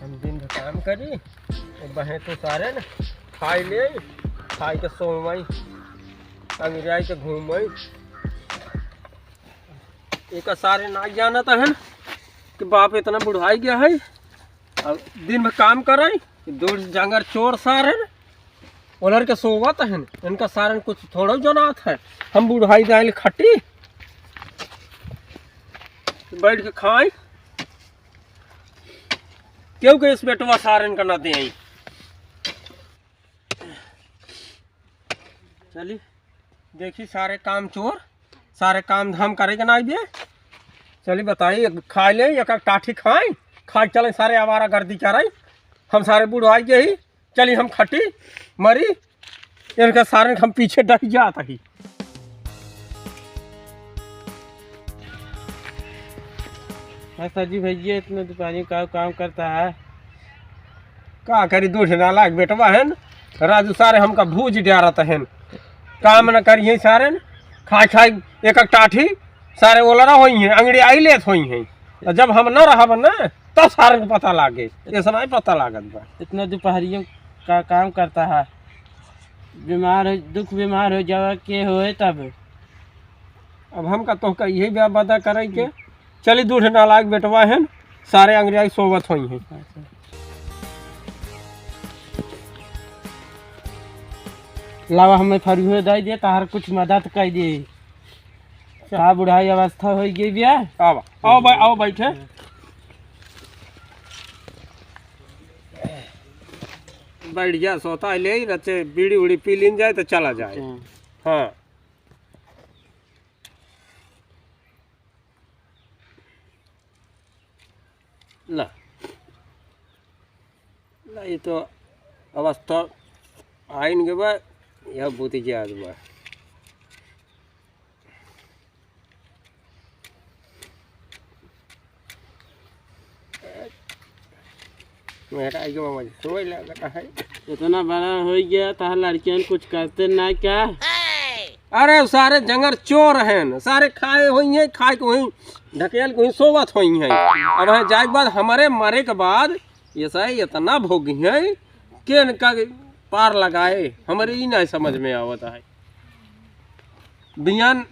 हम दिन भर काम करी बहे तो सारे न खाई ले खाई के सोवई अंग्रेज के घूमई एक सारे ना जाना था है कि बाप इतना बुढ़ाई गया है अब दिन में काम कर दूर जंगर चोर सारे न उलर के सोवत है इनका सारे कुछ थोड़ा जनात है। हम बुढ़ाई दाल खट्टी बैठ के खाए क्यों के इस बेटवा सारन का ना दे आई। चलिए देखी सारे काम चोर सारे काम धाम करेगा ना आइए। चलिए बताइए खा ले एक टाठी खाए खा चले सारे आवारा गर्दी कराई हम सारे बुढ़ाई गए ही चलिए हम खटी मरी इनका सारे हम पीछे डट जाता ही। सर जी भैया इतना दुकानी का काम करता है का करी दूध नाला बेटवा है राजू सारे हमका भूज डारत है काम न करिए सारे खाई खाई एक टाठी सारे ओलरा हुई हैं अंगड़ी आई लेत हुई हैं जब हम न रहा न तब सारे को पता लागे ऐसा नहीं पता लागत बा। इतना दोपहरियों का काम करता है बीमार हो दुख बीमार हो जावा के होए तब अब हमका तो यही बदा करे के चली दूध नालायक बेटवा है सारे अंग्रेजी सोवत हुई हैं। लावा हमें फरूहे दे दे तार कुछ मदद कर दे का बुढ़ाई अवस्था हो गई बिया। आओ बैठे बैठ जा सोता ले रचे बीड़ी उड़ी पी लीन जाए तो चला जाए। हाँ ला ये तो अवस्था आइन के बाद यह बहुत ही याद बा मेरा आई के मामा जी सोई लगता है इतना बड़ा हो गया तार लड़कियां कुछ करते ना क्या। अरे सारे जंगर चोर हैं सारे खाए हुई हैं खाए को हुई ढकेल को सोवत हुई हैं। अब है जाए के बाद हमारे मरे के बाद ये सही इतना भोगी है कि इनका पार लगाए हमारे ही नहीं समझ में आवता है बियान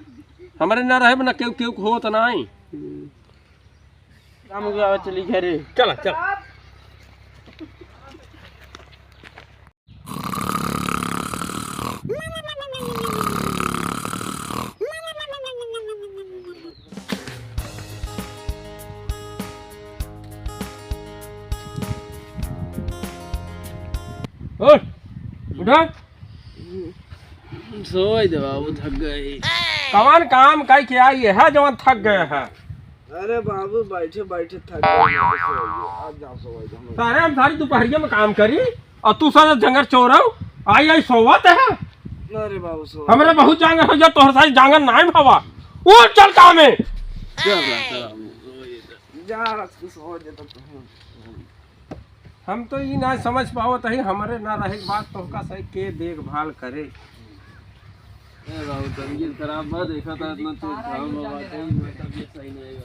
हमारे ना रहे ना क्यों क्यों हो तो नहीं चली घरे चला चला उठा सोई दे बाबू थक गए कमान काम काई के आई है जवान थक गए हैं। अरे बाबू बैठे बैठे थक गए आज जाओ सोई दे सारे हम सारी दोपहरिया में काम करी और तू सारा जंगर चोर आई सोवत है। अरे बाबू सो हमारे बहुत जांगर हो जा तोहर सारी जांगर ना भावा वो चल काम में जा सो दे तो हम तो ये ना समझ पावत है हमारे ना रहे बात तो का सही के देखभाल करे। बाबू तबीयत खराब मत देखा था इतना तो तबीयत सही नहीं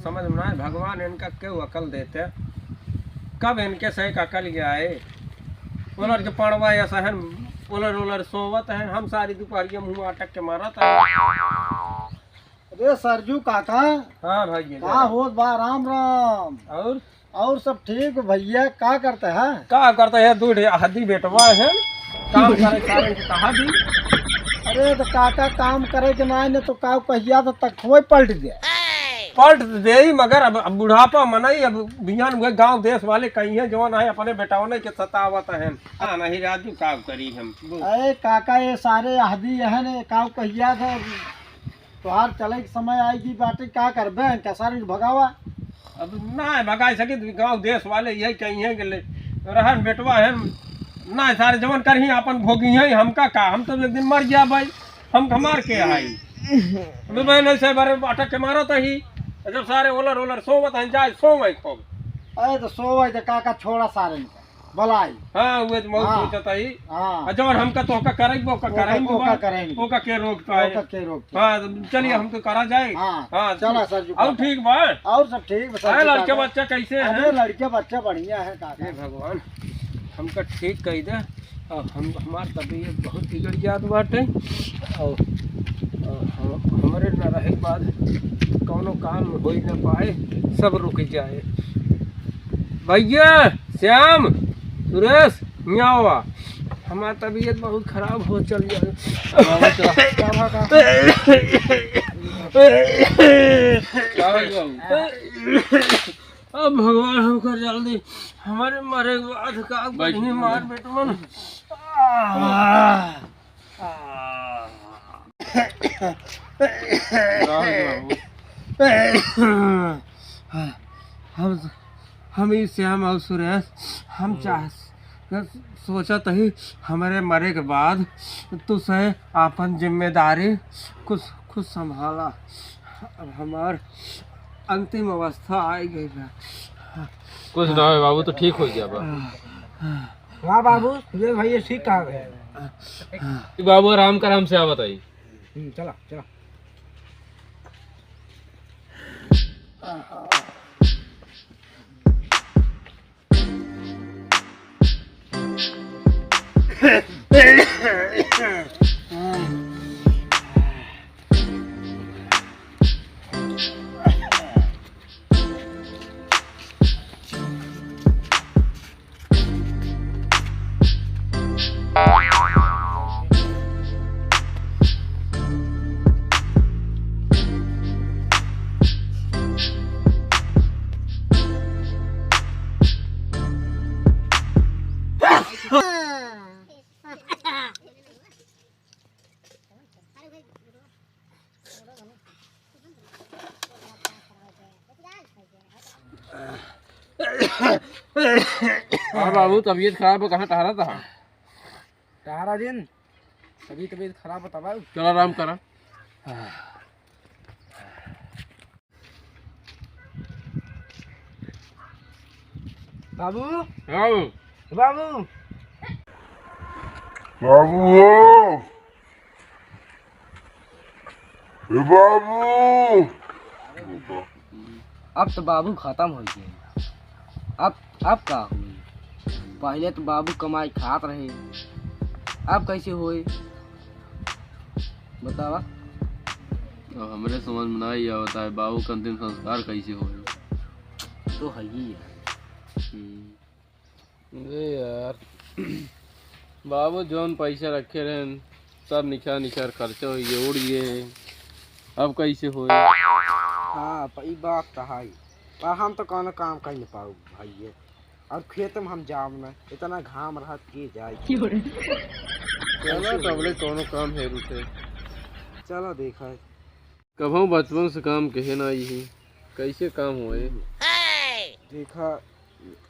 समझ में ना भगवान इनका क्यों अकल देते कब इनके सही का अकल गया है उलर के पड़वा या सहन उलर उलर सोवत है हम सारी दोपहरिया मुँह अटक के मारा था। अरे सरजू काका हाँ भाई का हो बा राम राम और सब ठीक भैया का करते हैं का करते है दूध हद्दी बेटवा है काम करे सारे के कहा दी। अरे तो काका काम करे के ना ने तो का कहिया तो तक वो पलट गया पलट दे मगर अब बुढ़ापा मनाई अब बिहान हुए गांव देश वाले कहीं है जो है अपने बेटाओं ने के सतावत है नहीं राजू काम करी हम। अरे काका ये सारे आदि है ने का कहिया था तोहार चले के समय आएगी बाटे क्या करबे कैसा भगावा अब ना भगा सके गांव देश वाले यही कहीं है कि रहन बेटवा है ना सारे जवन कर ही अपन भोगी है हमका का हम तो एक दिन मर गया भाई हम मार के आई मैंने से बारे अटक के मारो तो ही जब सारे ओलर ओलर सोवत हैं जाए सो खूब अरे तो सो तो काका छोड़ा सारे भलाई। हाँ वो तो बहुत हाँ। सोचता ही हाँ जब हमका तो का करेंगे वो का करेंगे ओका करेंगे। वो का के रोकता है ओका के रोकते। हाँ तो चलिए हम तो करा जाए हाँ हाँ चला सर जी। अब ठीक बा और सब ठीक है सर अरे जी, लड़के काका। बच्चा कैसे अरे हैं लड़के बच्चे बढ़िया है काका। हे भगवान हमका ठीक कही दे और हम हमार तबीयत बहुत बिगड़ जात बाटे और हमारे न रहे के बाद कौनो काम हो ही न पाए सब रुक जाए भैया श्याम सुरेश यहाँ हुआ हमारी तबीयत बहुत खराब हो चल जाए अब भगवान हमको जल्दी हमारे मरे के बाद का बढ़िया मार बेटू मन हम ही श्याम और सुरेश हम चाह सोचत ही हमारे मरे के बाद तुझे अपन जिम्मेदारी कुछ खुद संभाला अब हमार अंतिम अवस्था आ गई है कुछ ना हो बाबू तो ठीक हो गया हाँ बाबू तुझे भैया ठीक कहा गए। बाबू आराम कर हमसे आ बताइए चला चला। हाँ बाबू तबीयत खराब है कहाँ टहरा था तारा दिन अभी तबीयत खराब होता बाबू। चलो आराम करा बाबू बाबू बाबू बाबू बाबू अब तो बाबू खत्म हो गए। अब का हुई? पहले तो बाबू कमाई खात रहे, अब कैसे होए बतावा। अब हमरे समझ में नहीं आता है बाबू का अंतिम संस्कार कैसे हो तो है ही है। अरे यार बाबू जौन पैसा रखे रहे सब निखार निखार खर्चा हो गए उड़ गए अब कैसे हो हाँ ई बात तो है, पर हम तो कोनो काम कर नहीं पाऊ भाई। और खेत में हम जाम न इतना घाम रहा के जाए। चलो तबले कोनो काम है रुके चलो देखा कभू बचपन से काम कहे ना ही कैसे काम होए देखा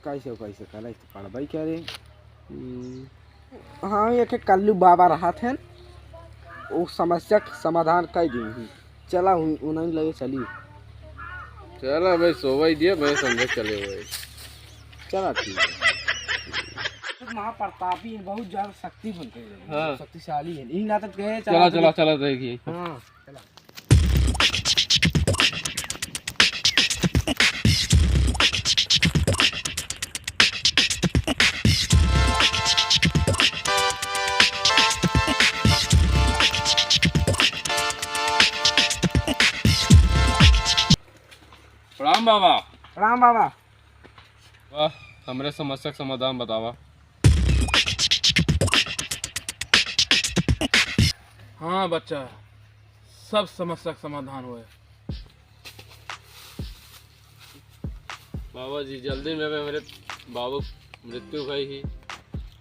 कैसे कैसे कल तो पढ़ाई करे। हाँ एक कल्लू बाबा रहा थे वो समस्या के समाधान कर दी। चला उन्हें लगे चली चला भाई सोवा ही दिया मैं समझे चले हुए चला ठीक है। महाप्रतापी बहुत ज्यादा शक्ति बनते हैं। हाँ। शक्तिशाली है इन नाटक गए। चला चला चला देखिए हाँ चला। प्रणाम बाबा। राम बाबा वाह हमरे समस्या का समाधान बतावा। हाँ बच्चा सब समस्या का समाधान हुए। बाबा जी जल्दी में मेरे बाबू मृत्यु गई ही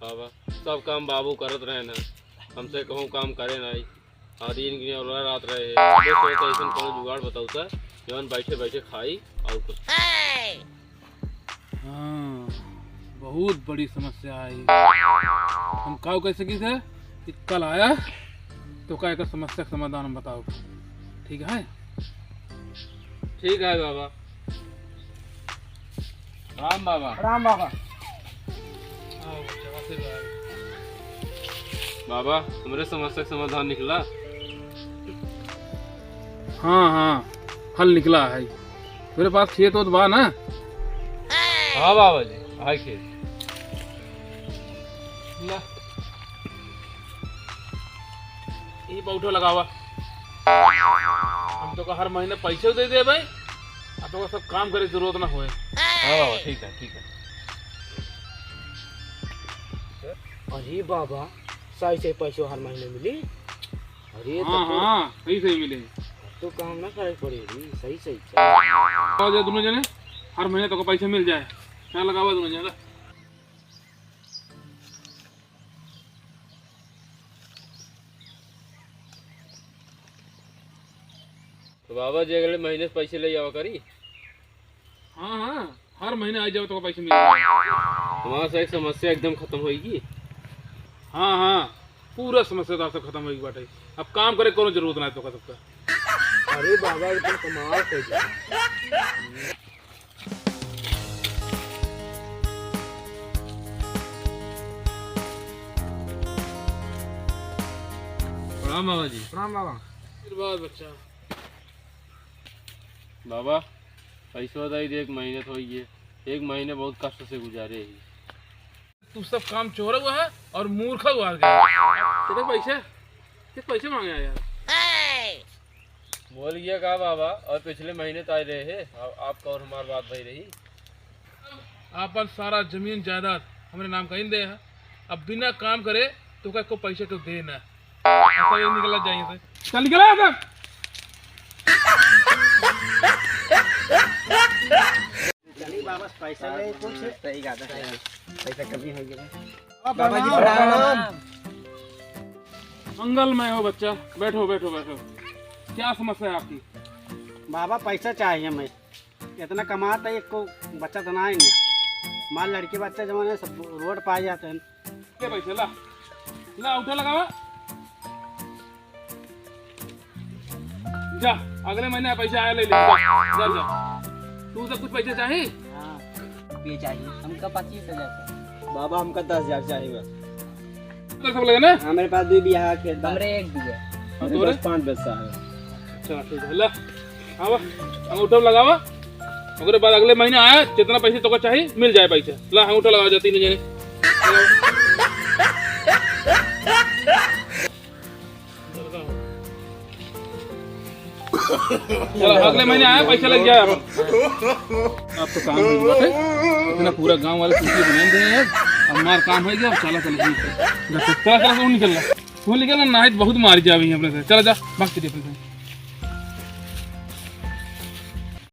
बाबा सब काम बाबू करत रहे ना हमसे कहूँ काम करे नहीं आधी दिन की और रात रहे ऐसा कोनो जुगाड़ बताऊ था जवन बैठे बैठे खाई और कुछ। हाँ बहुत बड़ी समस्या आई। हम काउ कैसे की थे कि कल आया तो क्या का समस्या का समाधान हम बताओ ठीक है। ठीक है बाबा। राम बाबा। राम बाबा। आओ बच्चा, आशीर्वाद। बाबा हमारे समस्या का समाधान निकला। हाँ हाँ, हल निकला है। मेरे पास खेत तो बा ना? हाँ बाबा जी, आए खेत। ला, ये बौठो लगावा। हम तो का हर महीने पैसे दे दे भाई, अब तो का सब काम करे जरूरत ना होए। हाँ बाबा ठीक है ठीक है। अरे बाबा सही से पैसे हर महीने मिली। अरे हाँ हाँ, सही सही मिले। तो काम ना करे पड़ेगी। सही सही आ जाए दोनों जने, हर महीने तो का पैसे मिल जाए। क्या लगावा दोनों जने? तो बाबा जी अगले महीने से पैसे ले आवा करी। हाँ हाँ, हर महीने आ जाओ तो का पैसे मिल जाए। हमारा से एक समस्या एकदम खत्म होगी। हाँ हाँ, पूरा समस्या तो सब खत्म होगी बाटे। अब काम करे कोनो जरूरत ना है तो का सबका। अरे बाबा एकदम कमाल कर दिया। प्रणाम बाबा जी। प्रणाम बाबा। आशीर्वाद बच्चा। बाबा पैसा दाई दे, एक महीने तो होइए। एक महीने बहुत कष्ट से गुजारे ही। तू सब काम चोरा हुआ है और मूर्खा हुआ गया। तेरे पैसे किस पैसे मांगे हैं यार? बोलिए का बाबा, और पिछले महीने तो आए रहे हैं। आपका और हमारी बात भई रही। आपन सारा जमीन जायदाद हमारे नाम कहीं दे है। अब बिना काम करे तो क्या को पैसे तो देना। ऐसा ये निकला जाइए से। चल निकला था। चलिए बाबा पैसा ले कुछ। सही बात है, पैसा कमी हो गया। बाबा जी प्रणाम। मंगलमय हो बच्चा, बैठो बैठो बैठो। क्या समस्या है आपकी? बाबा पैसा चाहिए। मैं इतना कमाता है, एक को बच्चा तो ना ही नहीं। माल लड़की बच्चा जमाने सब रोड पे आ जाते हैं। क्या पैसे ला ला, उठा लगावा। जा, अगले महीने पैसे आया ले ले। जा जा, जा। तू से कुछ पैसे चाहिए? ये चाहिए हमका 25,000। बाबा हमका 10,000 चाहिए। तो सब लगे ना? हाँ मेरे पास 2 बीघा खेत बा। हमरे 1 बीघा। और तोरे? 5 पैसा है। अच्छा ठीक है, ला आवा अंगूठा लगावा। अगले बाद अगले महीने आया जितना पैसे तो चाहिए मिल जाए पैसे। ला अंगूठा लगा जाती नहीं जने। चलो अगले महीने आया पैसा लग जाए। अब तो काम हो गया है। इतना पूरा गांव वाले खुशी बना दे यार। अब मार काम हो गया। अब चला चला चला चला, निकल रहा। तू निकलना ना, बहुत मार जा अपने से। चला जा भाग के दे अपने से।